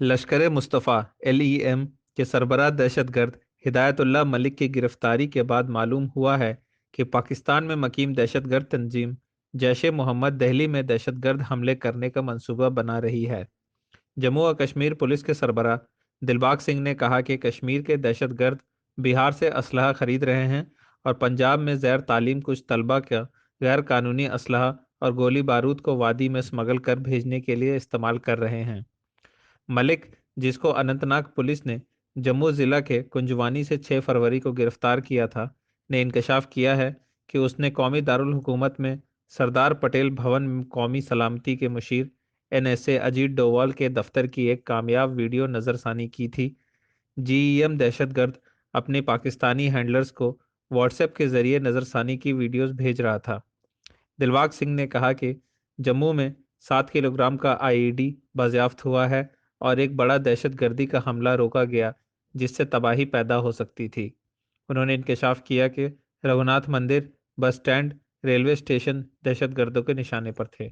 लश्कर Mustafa LEM के सरबराह दहशतगर्द हिदायतुल्लाह मलिक की गिरफ्तारी के बाद मालूम हुआ है कि पाकिस्तान में मकीम दहशतगर्द तंजीम जैश ए मोहम्मद दिल्ली में दहशतगर्द हमले करने का मंसूबा बना रही है। जम्मू और कश्मीर पुलिस के सरबराह दिलबाग सिंह ने कहा कि कश्मीर के दहशतगर्द बिहार से असलहा खरीद रहे हैं और पंजाब में ज़ैर तालीम कुछ तलबा का गैर कानूनी असलहा और गोली बारूद को वादी में स्मगल कर भेजने के लिए इस्तेमाल कर रहे हैं। मलिक, जिसको अनंतनाग पुलिस ने जम्मू जिला के कुंजवानी से 6 फरवरी को गिरफ्तार किया था, ने इंकशाफ किया है कि उसने कौमी दारुल हुकूमत में सरदार पटेल भवन में कौमी सलामती के मुशीर NSA अजीत डोवाल के दफ्तर की एक कामयाब वीडियो नज़रसानी की थी। GEM दहशतगर्द अपने पाकिस्तानी हैंडलर्स को व्हाट्सएप के जरिए नज़रसानी की वीडियोस भेज रहा था। दिलबाग सिंह ने कहा कि जम्मू में 7 किलोग्राम का IED बाजेयाफ्त हुआ है और एक बड़ा दहशतगर्दी का हमला रोका गया जिससे तबाही पैदा हो सकती थी। उन्होंने इंकशाफ किया कि रघुनाथ मंदिर, बस स्टैंड, रेलवे स्टेशन दहशतगर्दों के निशाने पर थे।